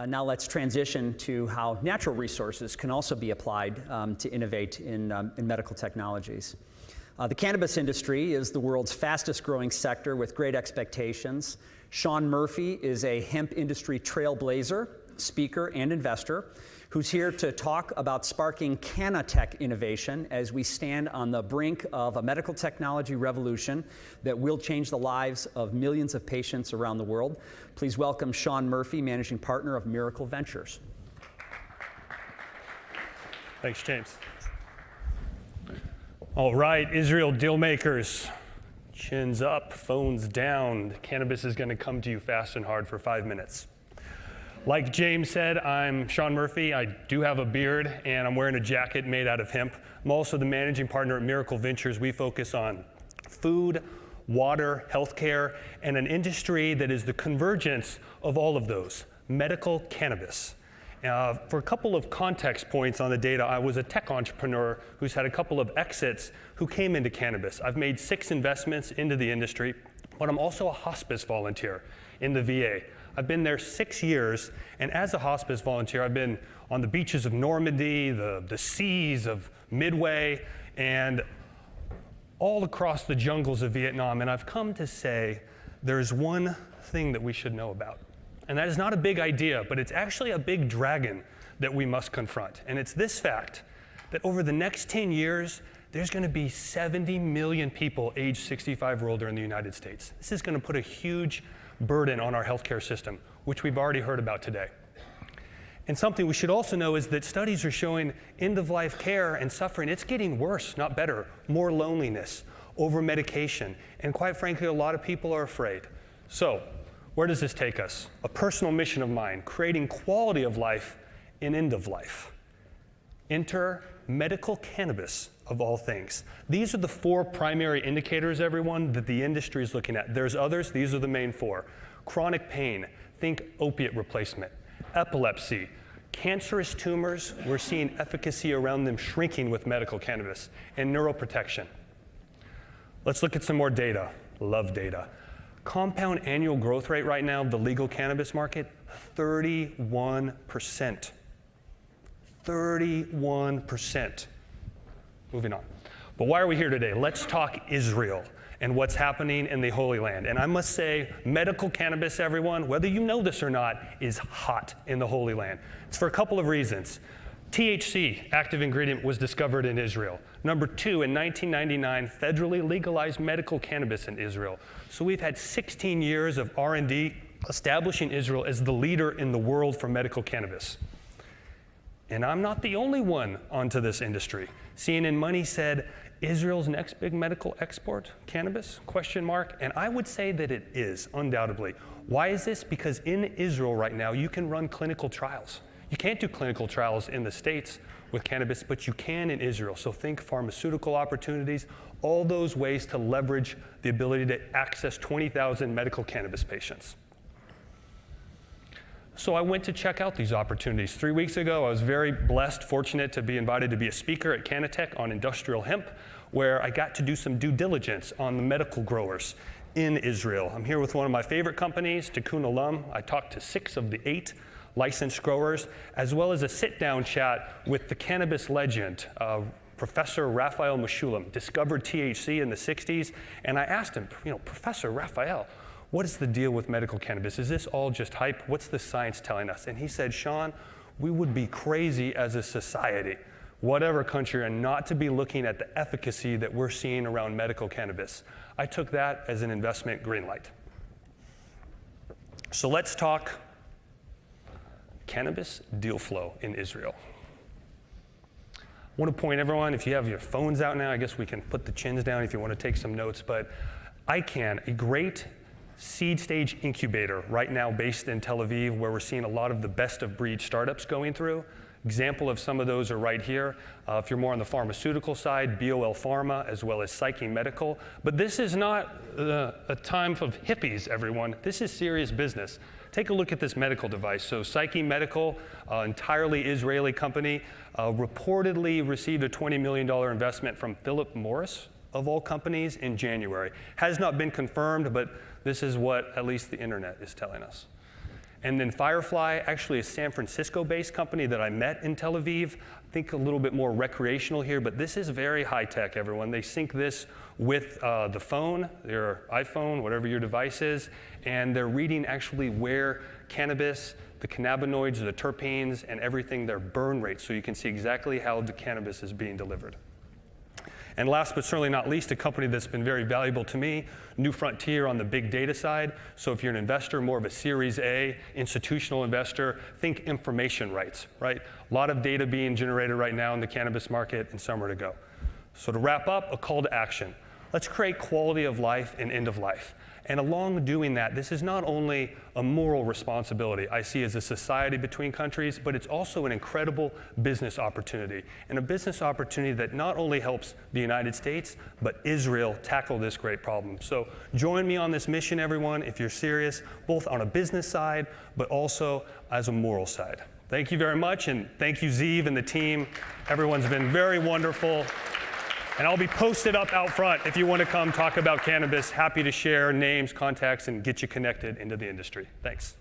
Now let's transition to how natural resources can also be applied to innovate in medical technologies. The cannabis industry is the world's fastest growing sector with great expectations. Sean Murphy is a hemp industry trailblazer, speaker, and investor who's here to talk about sparking Cannatech innovation as we stand on the brink of a medical technology revolution that will change the lives of millions of patients around the world. Please welcome Sean Murphy, managing partner of Miracle Ventures. Thanks, James. All right, Israel Dealmakers, chins up, phones down. Cannabis is going to come to you fast and hard for 5 minutes. Like James said, I'm Sean Murphy. I do have a beard, and I'm wearing a jacket made out of hemp. I'm also the managing partner at Miracle Ventures. We focus on food, water, healthcare, and an industry that is the convergence of all of those, medical cannabis. For a couple of context points on the data, I was a tech entrepreneur who's had a couple of exits who came into cannabis. I've made 6 investments into the industry, but I'm also a hospice volunteer in the VA. I've been there 6 years, and as a hospice volunteer, I've been on the beaches of Normandy, the seas of Midway, and all across the jungles of Vietnam, and I've come to say there's one thing that we should know about. And that is not a big idea, but it's actually a big dragon that we must confront. And it's this fact, that over the next 10 years, there's going to be 70 million people age 65 or older in the United States. This is going to put a huge burden on our healthcare system, which we've already heard about today. And something we should also know is that studies are showing end-of-life care and suffering, it's getting worse, not better. More loneliness, over-medication, and quite frankly, a lot of people are afraid. So, where does this take us? A personal mission of mine, creating quality of life in end of life. Enter medical cannabis, of all things. These are the 4 primary indicators, everyone, that the industry is looking at. There's others, these are the main 4. Chronic pain, think opiate replacement. Epilepsy, cancerous tumors, we're seeing efficacy around them shrinking with medical cannabis. And neuroprotection. Let's look at some more data. Love data. Compound annual growth rate right now of the legal cannabis market, 31%. 31%. Moving on. But why are we here today? Let's talk Israel and what's happening in the Holy Land. And I must say, medical cannabis, everyone, whether you know this or not, is hot in the Holy Land. It's for a couple of reasons. THC, active ingredient, was discovered in Israel. Number 2, in 1999, federally legalized medical cannabis in Israel. So we've had 16 years of R&D establishing Israel as the leader in the world for medical cannabis. And I'm not the only one onto this industry. CNN Money said, Israel's next big medical export, cannabis, question mark? And I would say that it is, undoubtedly. Why is this? Because in Israel right now, you can run clinical trials. You can't do clinical trials in the States with cannabis, but you can in Israel. So think pharmaceutical opportunities, all those ways to leverage the ability to access 20,000 medical cannabis patients. So I went to check out these opportunities. 3 weeks ago, I was very blessed, fortunate to be invited to be a speaker at Cannatech on industrial hemp, where I got to do some due diligence on the medical growers in Israel. I'm here with one of my favorite companies, Tikkun Olam. I talked to 6 of the 8 licensed growers, as well as a sit-down chat with the cannabis legend, Professor Raphael Mechoulam, discovered THC in the 60s, and I asked him, Professor Raphael, what is the deal with medical cannabis? Is this all just hype? What's the science telling us? And he said, Sean, we would be crazy as a society, whatever country, and not to be looking at the efficacy that we're seeing around medical cannabis. I took that as an investment green light. So let's talk cannabis deal flow in Israel. I want to point everyone, if you have your phones out now, I guess we can put the chins down if you want to take some notes, but ICANN, a great seed stage incubator right now based in Tel Aviv, where we're seeing a lot of the best of breed startups going through. Example of some of those are right here. If you're more on the pharmaceutical side, BOL Pharma, as well as Psyche Medical. But this is not a time of hippies, everyone. This is serious business. Take a look at this medical device. So Psyche Medical, entirely Israeli company, reportedly received a $20 million investment from Philip Morris, of all companies, in January. Has not been confirmed, but this is what at least the internet is telling us. And then Firefly, actually a San Francisco-based company that I met in Tel Aviv. I think a little bit more recreational here, but this is very high-tech, everyone. They sync this with the phone, your iPhone, whatever your device is, and they're reading actually where cannabis, the cannabinoids, the terpenes, and everything, their burn rate, so you can see exactly how the cannabis is being delivered. And last but certainly not least, a company that's been very valuable to me, New Frontier on the big data side. So if you're an investor, more of a Series A, institutional investor, think information rights, right? A lot of data being generated right now in the cannabis market and somewhere to go. So to wrap up, a call to action. Let's create quality of life and end of life. And along doing that, this is not only a moral responsibility I see as a society between countries, but it's also an incredible business opportunity. And a business opportunity that not only helps the United States, but Israel tackle this great problem. So join me on this mission, everyone, if you're serious, both on a business side, but also as a moral side. Thank you very much, and thank you, Zeev and the team. Everyone's been very wonderful. And I'll be posted up out front if you want to come talk about cannabis. Happy to share names, contacts, and get you connected into the industry. Thanks.